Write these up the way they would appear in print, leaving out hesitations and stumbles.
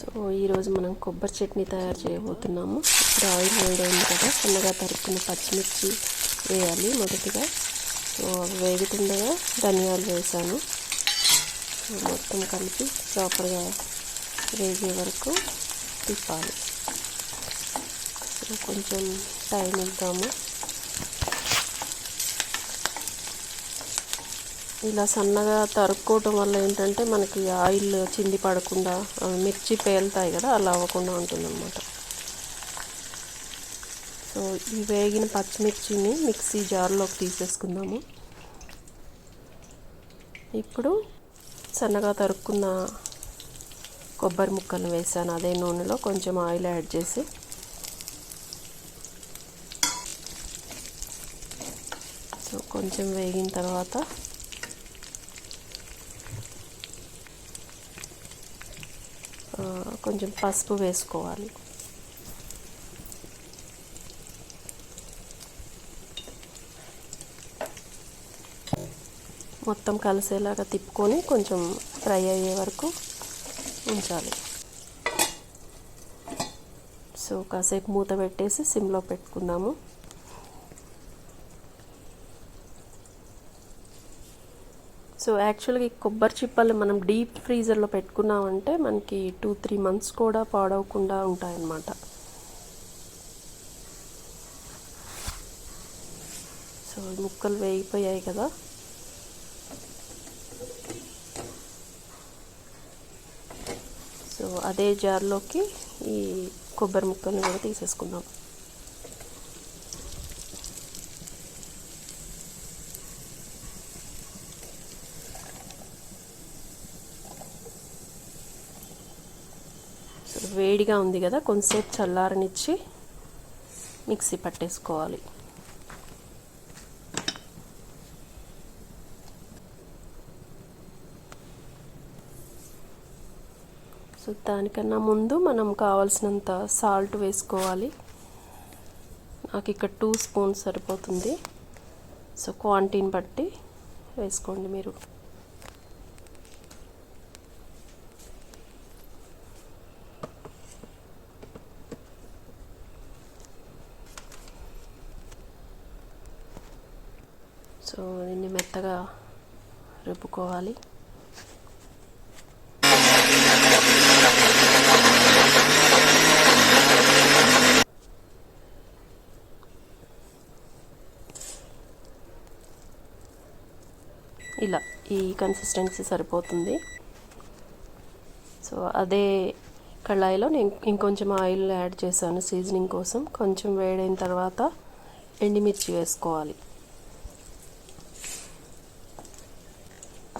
So ఈరోజు మనం కొబ్బరి చట్నీ తయారు చేయబోతున్నాము. ఇప్పుడు ఆయిల్ వేడైంది కదా, సన్నగా తరుక్కున్న పచ్చిమిర్చి వేయాలి మొదటిగా. సో వేగుతుండగా ధనియాలు వేసాను. సో మొత్తం కలిపి ప్రాపర్గా వేగే వరకు తిప్పాలి. సో కొంచెం టైం ఇద్దాము. ఇలా సన్నగా తరుక్కోవటం వల్ల ఏంటంటే మనకి ఆయిల్ చింది పడకుండా, మిర్చి పేలుతాయి కదా, అలా అవ్వకుండా ఉంటుందన్నమాట. సో ఈ వేగిన పచ్చిమిర్చిని మిక్సీ జార్లోకి తీసేసుకుందాము. ఇప్పుడు సన్నగా తరుక్కున్న కొబ్బరి ముక్కలు వేసాను. అదే నూనెలో కొంచెం ఆయిల్ యాడ్ చేసి సో కొంచెం వేగిన తర్వాత కొంచెం పసుపు వేసుకోవాలి. మొత్తం కలిసేలాగా తిప్పుకొని కొంచెం ఫ్రై అయ్యే వరకు ఉంచాలి. సో కాసేపు మూత పెట్టేసి సిమ్లో పెట్టుకుందాము. సో యాక్చువల్గా ఈ కొబ్బరి చిప్పలు మనం డీప్ ఫ్రీజర్లో పెట్టుకున్నామంటే మనకి 2-3 months కూడా పాడవకుండా ఉంటాయన్నమాట. సో ముక్కలు వేగిపోయాయి కదా, సో అదే జార్లోకి ఈ కొబ్బరి ముక్కల్ని కూడా తీసేసుకుందాం. సో వేడిగా ఉంది కదా, కొంచెంసేపు చల్లారనిచ్చి మిక్సీ పట్టేసుకోవాలి. సో దానికన్నా ముందు మనం కావాల్సినంత సాల్ట్ వేసుకోవాలి. నాకు ఇక్కడ 2 spoons సరిపోతుంది. సో క్వాంటిటీని బట్టి వేసుకోండి మీరు. సో దీన్ని మెత్తగా రుబ్బుకోవాలి. ఇలా ఈ కన్సిస్టెన్సీ సరిపోతుంది. సో అదే కళాయిలో నేను ఇంకొంచెం ఆయిల్ యాడ్ చేశాను సీజనింగ్ కోసం. కొంచెం వేడైన తర్వాత ఎండుమిర్చి వేసుకోవాలి.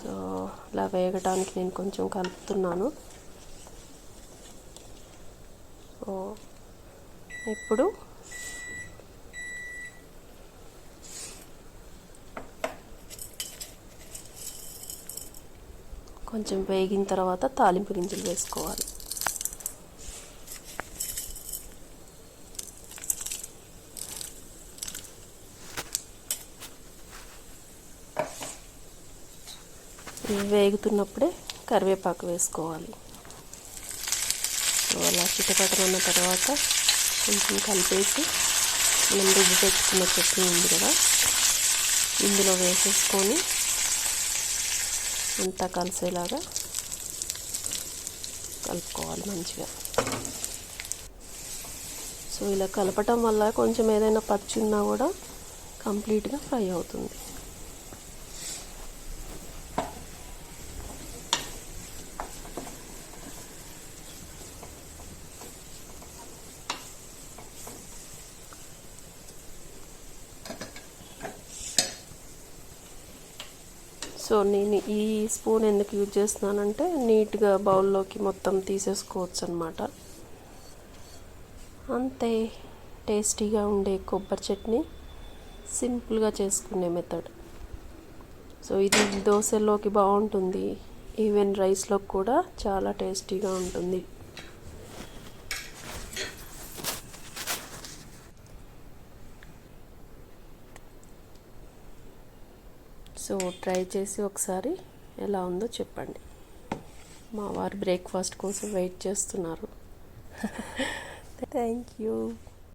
సో ఇలా వేగటానికి నేను కొంచెం కలుపుతున్నాను. సో ఇప్పుడు కొంచెం వేగిన తర్వాత తాలింపు గింజలు వేసుకోవాలి. ఇవి వేగుతున్నప్పుడే కరివేపాకు వేసుకోవాలి. సో అలా చిటపటమన్న తర్వాత కొంచెం కలిపేసి మనం రుబ్బు పెట్టుకున్న చట్నీ ఉంది కదా, ఇందులో వేసేసుకొని అంతా కలిసేలాగా కలుపుకోవాలి మంచిగా. సో ఇలా కలపటం వల్ల కొంచెం ఏదైనా పచ్చి ఉన్నా కూడా కంప్లీట్గా ఫ్రై అవుతుంది. సో నేను ఈ స్పూన్ ఎందుకు యూజ్ చేస్తున్నానంటే నీట్గా బౌల్లోకి మొత్తం తీసేసుకోవచ్చు అన్నమాట. అంతే, టేస్టీగా ఉండే కొబ్బరి చట్నీ సింపుల్గా చేసుకునే మెథడ్. సో ఇది దోశలోకి బాగుంటుంది, ఈవెన్ రైస్లోకి కూడా చాలా టేస్టీగా ఉంటుంది. సో ట్రై చేసి ఒకసారి ఎలా ఉందో చెప్పండి. మా వారు బ్రేక్ఫాస్ట్ కోసం వెయిట్ చేస్తున్నారు. Thank you.